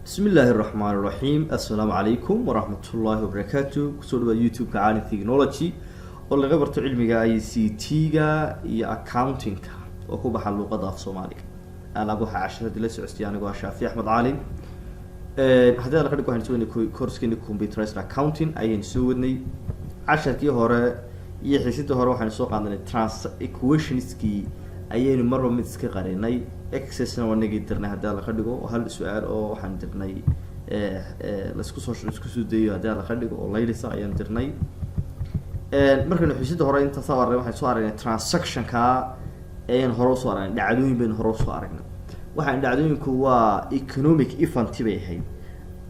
بسم الله الرحمن الرحيم السلام عليكم ورحمة الله وبركاته كسر يوتيوب كعالم تكنولوجي واللي غبرت علمي اي سي تي جا يا اكاونتينج وكوب حل لغة في الصومالي انا ابو 10 دلس عستيان ابو شافي احمد عالم هذا اللي خليكم هنسوي كورس كين كمبيوتر اكاونتين اي نسوي 10 كي هore iyo xiisadii hore waxaan soo qaadanay trans equationski ayaynu marba mid iska qarinay excess-na waa nagi dirnay haddii la dhigo hal su'aal oo waxaan dirnay la isku soo dayo haddii la dhigo oo laylisa ayaan dirnay markaynu xiisadii hore inta soo array waxaan soo aragnay transaction-ka ayaan hore soo aragnay dhacdooyin baynu hore soo aragnay waxaan dhacdooyinku waa economic event bay ahayd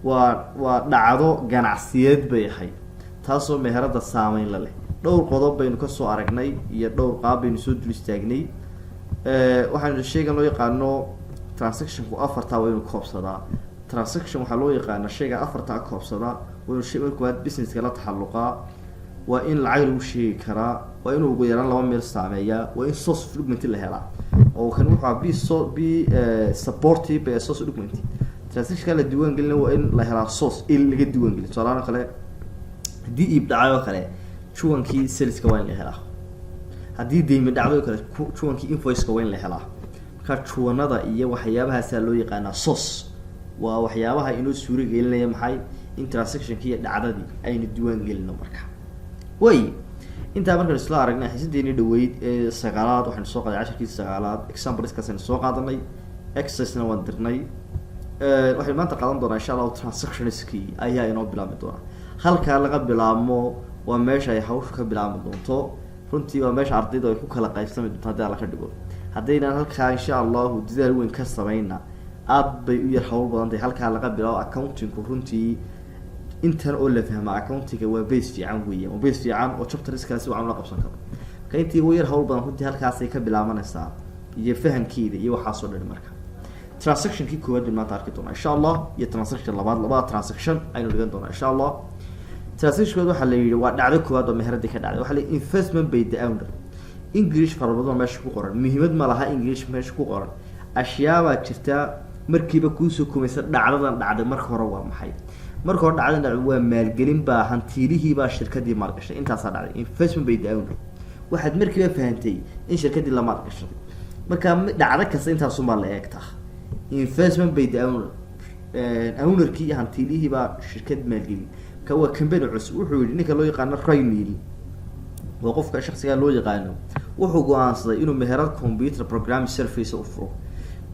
waa dhacdo ganacsiyeed bay ahayd taasoo meherada saameyn la leh dhowr qodob baynu ka soo aragnay iyo dhowr qaab baynu soo dul istaagnay waxaan sheegan loo yaqaano transaction-ku afarta waa inuu koobsadaa transaction waxaa loo yaqaana shayga afarta koobsadaa waa inuu shay markuu business-ka la taxalluqaa waa in lacag lagu sheegi karaa waa inuu ugu yaraan laba meel saameeyaa waa in source of document la helaa oo kan wuxuu be supported by a source of document transaction la diiwaan gelin waa in la helaa source in laga diiwaan gelin tusaale kale haddii iib dhacayo kale juwankii saleska waa in la helaa haddii deymi dhacdo kale juwankii invoice-ka waa in la helaa marka juwanada iyo waxyaabahaasa loo yaqaanaa source waa waxyaabaha inoo suuro gelinaya maxay in transaction-kii iyo dhacdadii aynu diiwaan gelino marka way intaa markaan isla aragnay xiisadeeni dhaweyd ee sagaalaad waxaan soo qaaday 10kii sagaalaad example-kaasaan soo qaadanay access-na waan dirnay waxay maanta qaadan doonaa insha Allah transaction-kii ayaa inoo bilaabi doona halka laga bilaabo waa meesha ay hawshu ka bilaabi doonto runtii waa meesha ardaydu ay ku kala qaybsami doonto haddii la ka dhigo haddaynan halkaa insha Allah dadaal weyn ka sameeyna aad bay u yar hawl badan tahay halkaa laga bilaabo accounting-ku runtii intan oo la fahmo accounting-ga waa base fiican weeye waa base fiican oo chapter-kaasi waa la qabsan karo ka intii uu yar hawl badan runtii halkaas ay ka bilaabanaysaa iyo fahankeeda iyo waxa soo dhan marka transaction-kii koowaad maanta arki doona insha Allah iyo transaction labaad transaction aynu dhigan doona insha Allah transaction waxa la yiri waa dhacdo koowaad oo meherada ka dhacday waxa la investment by the owner English farabado meesha ku qoran muhiimad ma laha English meesha ku qoran ashyaaba jirta markiiba ku soo kumaysa dhacdadan dhacday marka hore waa maxay marka hore dhacdadan waa maalgelin baa hantiilihii baa shirkadii maalgashay intaas dhacday investment by the owner waxaad markiiba fahantay in shirkadii la maalgashay marka dhacdo kasta intaas uma la eegtaa investment by the owner ownerkii hantiilihii baa shirkad maalgelin كوا كمبين عس وحول إنك لو يقان راينيل وقف كشخص قال لو يقانه وحول قانصة إنه مهارات كمبيوتر بروجرام سيرفيس أوفرو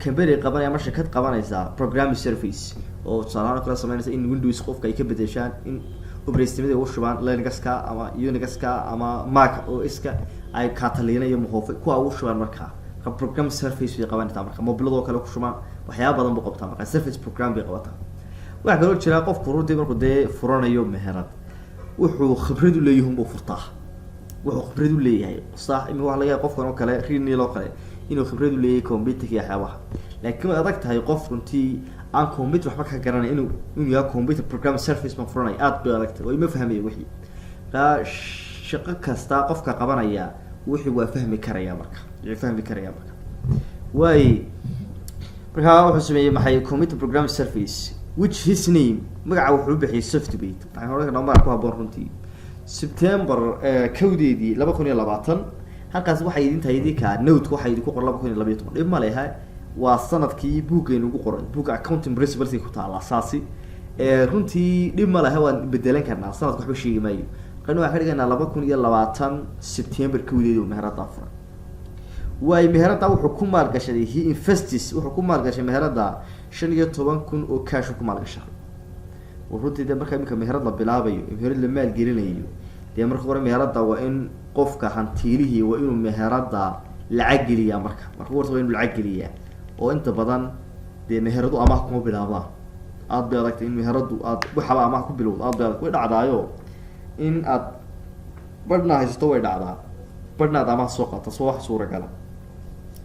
كمبين قبل يا مرشد كت قبل إذا بروجرام سيرفيس أو صارنا كلا سمعنا إن ويندوز خوف كي كبد إيشان إن وبريستمد وشبان لينكسكا أما يونيكسكا أما ماك أو إسكا أي كاتالينا يوم خوف كوا وشبان مركها كبروجرام سيرفيس في قبل تامرك موبيلو كلا وشبان وحياة بدن بقى تامرك سيرفيس بروجرام بقى waxa kaloo jira qof quruudii markuu dee furanayo meherad wuxuu khibrad u leeyahay uu furtaa wuxuu khibrad u leeyahay sax in wax laga qofkan oo kale riinii loo kale inuu khibrad u leeyahay computer iyo waxyaabaha laakiin adag tahay qof runtii aan computer waxba ka garanay inuu yahay computer program service ma furanay aad bay adag tahay oo ma fahmayo wixii ka shaqo kasta qofka qabanaya wixii waa fahmi karaya marka way marka wuxuu sameeyay maxay computer program service which his name magaca wuxuu bixiyay software waxaan hore number ku haboon runtii September kowdeedii 2020 halkaas waxay idin tahay ka note waxay idin ku qoran 2012 dhib ma leeyahay waa sanadkii buugeen ugu qoran buug accounting principles ku taala asaasi runtii dhib ma leeyahay waan bedelan karnaa sanadku waxba sheegi maayo qani waxa ka dhiganaa 2020 September kowdeedii meherada afar way meherada wuxuu ku maalgashaday he invests wuxuu ku maalgashay meherada 15,000 oo cash ku maalgashay wuxuu markaa imika meherad la bilaabayo meherad la maal gelinayo dee marka hore meherada waa in qofka hantiilihii waa inuu meherada lacag geliya marka hore waa inuu lacag geliya oo inta badan dee meheradu amaah kuma bilaabaa aad bay adagtay in meheradu aad waxba amaah ku bilowdo aad bay adag way dhacdaayo in aad badna haysto way dhacdaa badna aad amaah soo qaato soo wax suura gala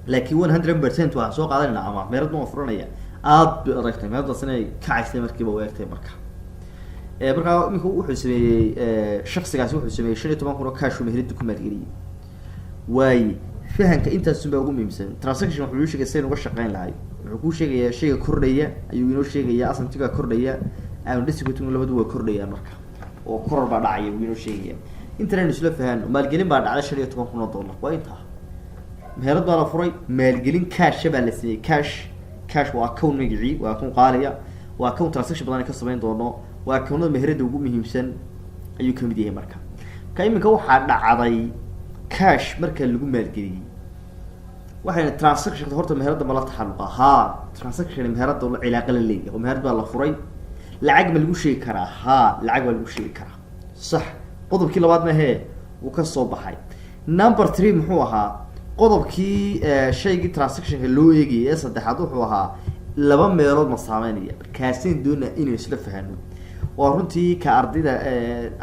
laakiin 100% waa soo qaadanayna amaah meherad ma furanaya aad bay adagtay meheradaas inay kacaysay markiiba u eegtay marka markaa imika wuxuu sameeyay shakhsigaasi wuxuu sameeyay 15,000 oo cash meherada ku maalgeliyay way fahanka intaas baa ugu muhiimsan transaction wuxuu sheegay say uga shaqeyn lahayd wuxuu kuu sheegayaa shayga kordhaya ayuu inoo sheegayaa asamtiga kordhaya undistributing labadu waa kordhayaan marka oo koror baa dhacaya wuu inoo sheegaya intaan isla fahanno maalgelin baa dhacday $15,000 waa intaa meherad baa la furay maalgelin cash baa la siiyay cash waa account magacii waa account qaaliya waa account transaction badan ka sameyn doono waa account meherada ugu muhiimsan ayuu kamid yahay marka ka iminka waxaa dhacday cash marka lagu maalgeliyay waxayna transaction horta meherada ma la taxalluqa ha transaction meherada la cilaaqo la leeyahay oo meherad baa la furay lacag ma lagu sheegi karaa ha lacag baa lagu sheegi karaa sax qodobkii labaad ma hee uu ka soo baxay number 3 muxuu ahaa qodobkii shaygii transactionka loo eegayay ee saddexaad wuxuu ahaa laba meelood ma saameynaya markaasin doona inay isla fahanno waa runtii ka ardayda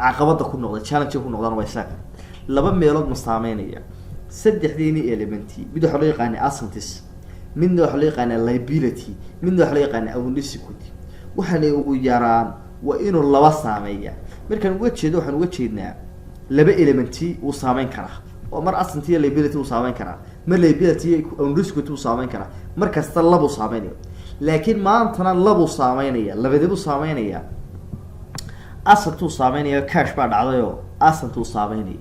caqabada ku noqday challenge ku noqdaan way saaka laba meelood ma saameynaya saddexdeeni elementi mid waxa loo yaqaan assets midna waxa loo yaqaan liability midna waxa loo yaqaan ownership waxaan ugu yaraan waa inuu laba saameeya markaan uga jeedo waxaan uga jeednaa laba elementi uu saameyn kara oo mar asset iyo liability uu saameyn kara mar liability iyo ownership uu saameyn kara mar kasta laba saameynaya laakiin maantana laba saameynaya labadaba saameynaya asset uu saameynaya cash baa dhacdayo asset uu saameynaya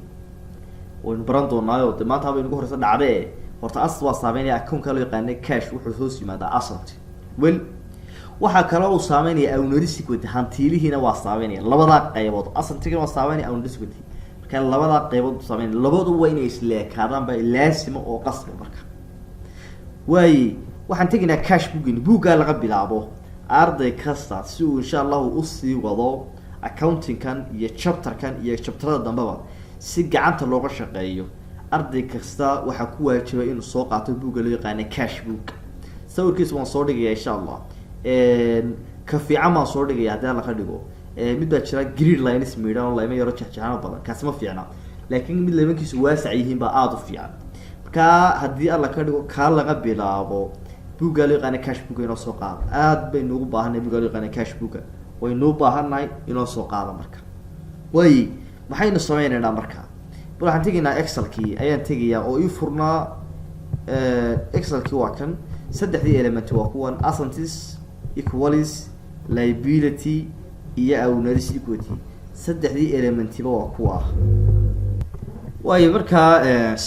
وين براندو نايو maanta haba inagu horeysa dhacday horta asset waa saameynaya account ka loo yaqaan cash wuxuu hoos yimaadaa asset wel waxa kale oo saameynaya ownership hantiilihiina waa saameynaya labada qaybood asset-kiina waa saameynaya ownership marka labada qaybood saameynaya labadu waa inay isleekaadaan bay laasimo oo qasbi marka way waxaan teginaa cash book laga bilaabo arday kasta si uu insha Allah u sii wado accounting kan iyo chapter kan iyo chapterada dambaba si gacanta looga shaqeeyo arday kasta waxa ku waajibay inuu soo qaato buugga loo yaqaan cash book sawirkiisa waan soo dhigaya insha Allah ka fiican ma soo dhigaya hadii la qadigo mid baa jira grid lines miidhan layma yaro jaxjaxana badan kaas ma fiicna laakiin mid leemankiisu waasac yihiin baa aad u fiican marka hadii alla ka dhigo ka laga bilaabo buugga loo yaqaan cash book inoo soo qaado aad bay noogu baahanay buugga loo yaqaan cash book way noo baahanay inoo soo qaado marka way maxaynu sameeynaa marka waxaan tegaynaa excel-kii ayaan tegayaa oo ii furnaa excel-kii waa kan saddexdii element waa kuwan assets equals liability iyo ownership equity saddexdii elementiba waa kuwa waayo marka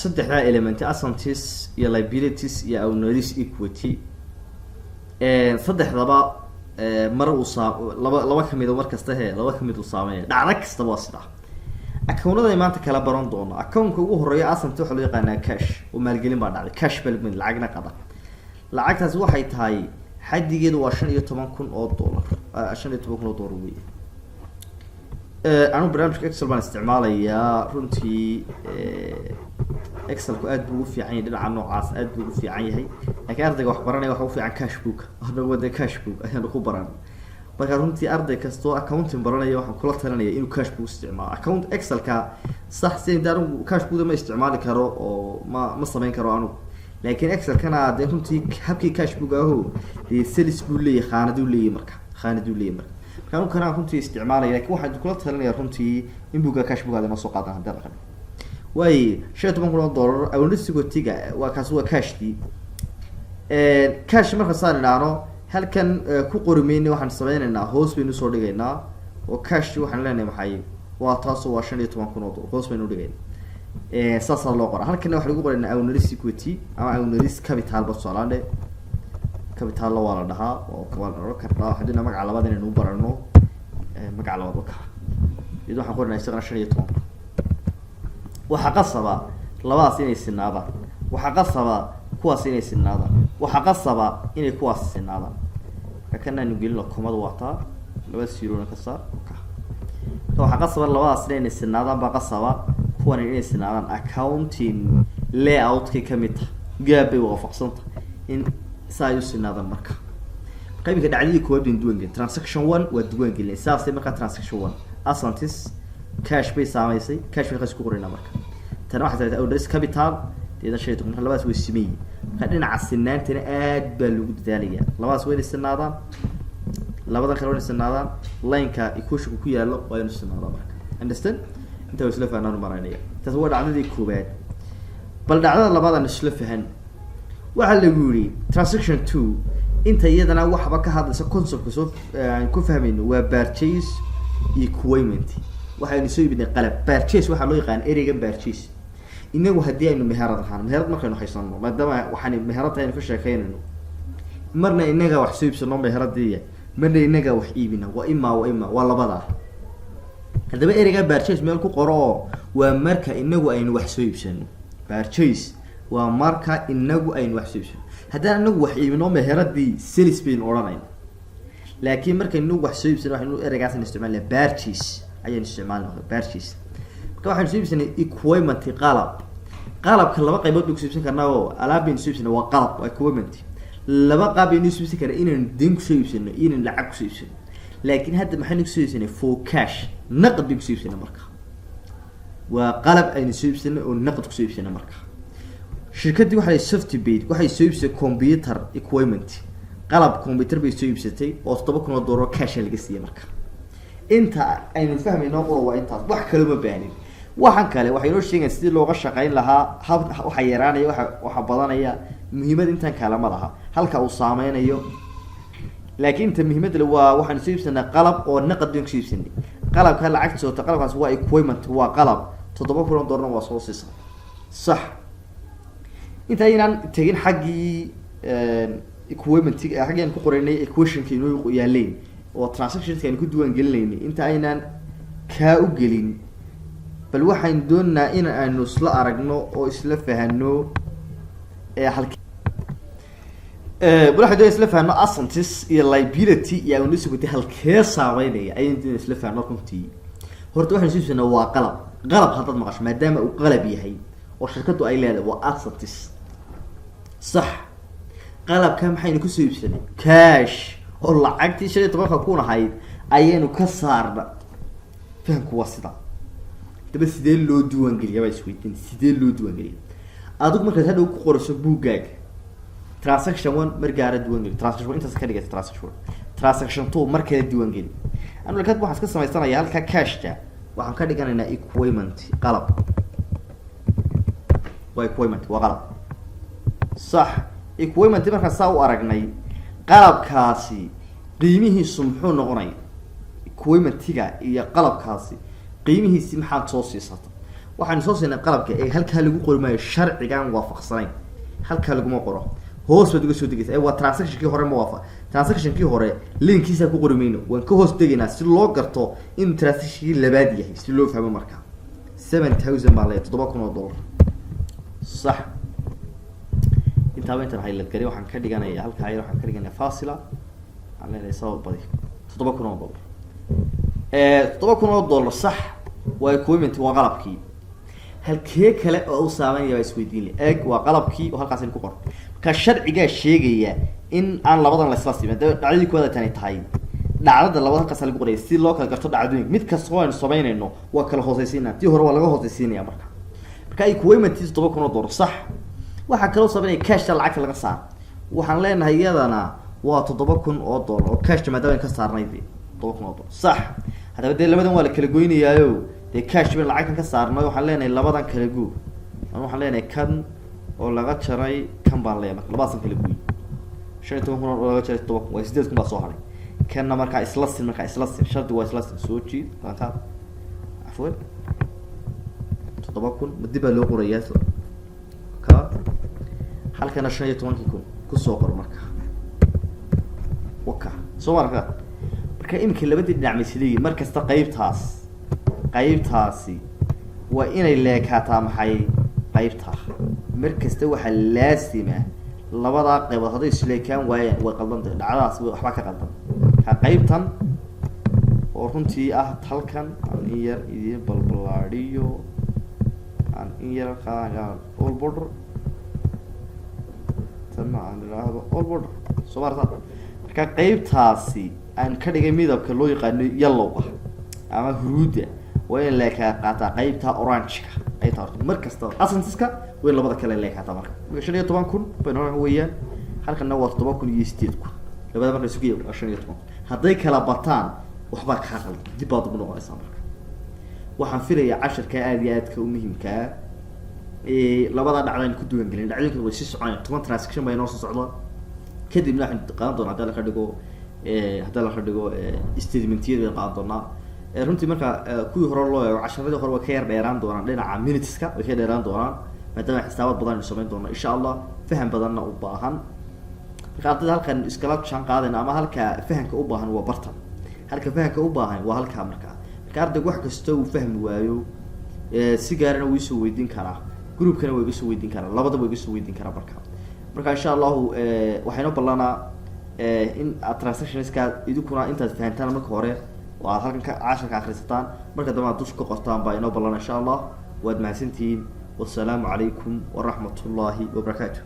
saddexda element assets iyo liabilities iyo ownership equity saddexdaba mar uu laba kamid oo markasta laba kamid uu saameeyo dhacdo kasta waa sidaa account-ada maanta kala baran doono account-ka ugu horeeya asset waxa loo yaqaan cash oo maalgelin baa dhacday cash balment lacagna qada lacagtaas waxay tahay xadigeedu waa $15,000 $15,000 weey anu barnaamijka Excel baan isticmaalayaa runtii Excel ku aad buu u fiican yahay dhinaca noocaas aad buu u fiican yahay laakiin ardayga wax baranaya waxa uu fiican cash book hadaba wada cash book ayaan ku baran marka runtii arday kasto accounting baranaya waxaan kula talinaya inuu cash book isticmaalo account Excel ka sax si intaan cash book ma isticmaali karo oo ma sameyn karo anu laakiin Excel kana aad runtii habkii cash book aho sales buu leeyahay khaanadu leeyahay marka كانوا كنا كنت استعماله لكن واحد كل تلني رنتي إن بوجا كاش بوجا هذا نص قاطع هذا الرقم واي شيء $8 أو نص تيجا وكاسوا كاش دي كاش مرة صار لنا هل كان كقرميني واحد سبعين إنه هوس بينو صور دقيقنا وكاش واحد لنا محيي واتاسو عشان $8 هوس بينو دقيقنا ساس الله قرا هل كنا واحد يقول إنه أو نص كوتي أو نص كابيتال بس على كابيتال الله ولا ده وكمان ركنا حدنا مقع على بعدين نوبر إنه مقع على بعضك يدو حقولنا يستغنى $8 وحقصبا لباس إني السنابة وحقصبا كواس إني السنابة وحقصبا إني كواس السنابة فكنا نقول لكم هذا وقتها لباس يرون كسر وحقصبا لباس إني السنابة بقصبا كون إني السنابة accounting layout كميت جابي وفقصنت إن سايو السنابة مركا قيمة كدعليه كوابين دوينجل transaction 1 ودوينجل إساسي مركا transaction 1 أصلاً كاش بي ساميسي كاش بي خاص كورينا مركا تنا واحد او ريس كابيتال اذا شريتو من لباس ويسمي خلينا على السنان تنا اد بلو داليا لباس وين السنادان لبدا كلون السنادان لاينكا يكوش ku yaalo waa inuu sinaada marka understand inta isla faanaan maranaya taas waa dhacdadii koobaad bal dhacdada labaad aan isla fahan waxa lagu yiri transaction 2 inta iyadana waxba ka hadlaysa concept soo aan ku fahmayno waa purchase equipment waxaynu soo iibinay qalab purchase waxa loo yaqaan ereyga purchase inagu hadii aynu meherad ahaan meherad markaynu haysano maadaama waxaan meherad aynu ka sheekeynayno marna inaga wax soo iibsano meheradiya marna inaga wax iibina waa labada hadaba ereyga purchase meel ku qoro waa marka inagu aynu wax soo iibsano purchase waa marka inagu aynu wax soo iibsano haddaan inagu wax iibino meheradii sales baynu oranayna laakiin marka inagu wax soo iibsano waxaynu ereygaas isticmaalnaa purchase ayaynu isticmaalnaa purchase marka waxaynu soo iibsanay equipment qalabka laba qaybood ku iibsan karnaa oo alaab baynu soo iibsanay waa qalab waa equipment laba qaab baynu soo iibsan karnaa inaan din ku soo iibsano inaan lacag ku soo iibsano laakiin hadda maxaynu ku soo iibsanay for cash naqd ku soo iibsanay marka waa qalab aynu soo iibsanay oo naqd ku soo iibsanay marka shirkadii waxay software waxay soo iibsatay computer equipment qalab computer bay soo iibsatay oo $7,000 cash laga siiyay marka inta aynu fahmayno qoro waa intaas wax kale ma baahin waxan kale waxay noo sheegeen sidii looga shaqeyn lahaa waxa yaraanaya waxa badanaya muhiimad intan kala ma laha halka uu saameynayo laakiin inta muhiimad waa waxaan soo iibsanay qalab oo naqd ku iibsanay qalabka lacagta qalabkaas waa equipment waa qalab $7,000 waa soo siisa sax inta aynaan tagin xaqii equipment xaqeen ku qoraynay equation-ka inuu yaaleen oo transactions aynu ku duwan gelinayna inta aynaan ka u gelin bal waxaan doonaa in aanu isla aragno oo isla fahano halkii bal waxaan isla fahano assets iyo liability iyo aanu isku halkee saameynaya ayaan isla fahano runtii horta waxaan isla waa qalab hadad maqasho maadaama uu qalab yahay oo shirkadu ay leedahay waa assets صح qalab ka maxaynu ku soo iibsanay cash oo lacagtii 15 kun ahayd ayaynu ka saarna fahamku waa sida daba sidee loo duwan geliyaa way isweydiin sidee loo duwan geliyaa adigu markaad hadhow ku qorayso buugaaga transaction 1 markaa duwan geli transaction intaas ka dhigay transaction 2 markaa duwan geli anu lakad waxaan ka sameysanayaa halka cash-ta waxaan ka dhiganaynaa equipment qalab waa equipment waa qalab صح equipment marka saa u aragnay qalabkaasi qiimihiisu muxuu noqonay equipment-tiga iyo qalabkaasi qiimihiisi maxaad soo siisata waxaan soo siinay qalabka ee halka lagu qormayo sharcigan waafaqsanayn halka lagu ma qoro hoos baad uga soo degaysaa waa transaction-kii hore ma waafaq transaction-kii hore link-kiisa ku qormayno waan ka hoos degaynaa si loo garto in transaction-kii labaad yahay si loo fahmo marka 7000 baa $7,000 صح inta hay la gari waxaan ka dhiganayaa halka ay waxaan ka dhiganayaa faasila aan leeyahay sabab badi $7,000 $7,000 sax waa equipment waa qalabkii halkee kale oo u saameynaya isweydiin eeg waa qalabkii oo halkaas ku qor ka sharciga sheegaya in aan labadan la isla siibin dhacdadii kooda tan tahay dhacdada labada halkaas lagu qoray si loo kala garto dhacdooyin mid kasta oo aan sameynayno waa kala hoosaysiinaa tii hore waa laga hoosaysiinaya marka equipment $7,000 sax waxa kale oo sameeyay cash lacag laga saar waxaan leenahay iyadana waa $7,000 oo cash maadaama ka saarnay $7,000 sax hadaba labadan waa la kala goynayaayo cash bin lacag ka saarnay waxaan leenahay labadan kala goo waxaan leenahay kan oo laga jaray kan baan leenahay labaasan kala gooy $15,000 oo laga jaray $7,000 waa $8,000 baa soo haray kana marka isla sin shardi waa isla sin soo jiid ka afwan $7,000 madiba loo qorayaa ka halkana 15 kun ku soo qor marka waka soo marka imka labadii dhinac misligi markasta qaybtaasi waa inay leekaataa maxay qaybta markasta waxa laasima labada qaybood haday isleekaan waayeen way qaldan dhacdaas waxba ka qaldan ka qaybtan oo runtii ah halkan in yar idin balbalaadiyo aan in yar qaaga all border tamaan raahdo all border soo marta marka qaybtaasi aan ka dhigay midabka loo yaqaan yellow ama huruuda waa in la ka qaata qaybta orange-ka ay tahay markasta asantiska way labada kale leekata marka 15,000 bayna weeyaan halkana waa 7,008 labada marka isku yeeyo 15 haday kala bataan waxba ka qalad dib baad ugu noqonaysaa marka waxaan filayaa 10ka aad iyo aadka u muhiimka labada dhacdaan ku duwan galin dhacdooyinka way si soconayaan 10 transaction bay noo soo socdaan kadibna waxaan qaadan doonaa hadii la ka dhigo hadii la ka dhigo statementyada qaadan doonaa runtii marka kuwii hore loo eego casharadii hore way ka yar dheeraan doonaan dhinaca minuteska way ka dheeraan doonaan maadaama xisaabad badan aynu samayn doono insha allah faham badanna u baahan marka ardayda halkan iskala jaan qaadayna ama halka fahamka u baahan waa bartan halka fahamka u baahan waa halka marka ardaygu wax kasta uu fahmi waayo si gaarana wuu soo weydiin karaa groupkana way iga soo weydiin karaa labadaba way iga soo weydiin karaa marka insha allah waxaynu ballanaa in transactionska idinkuna intaad fahantaan marka hore oo aad halkan ka casharka akhrisataan marka dambe aad dusha ka qortaan baa inoo ballan insha allah waad mahadsantihiin wassalaamu calaykum waraxmatullaahi wabarakaatu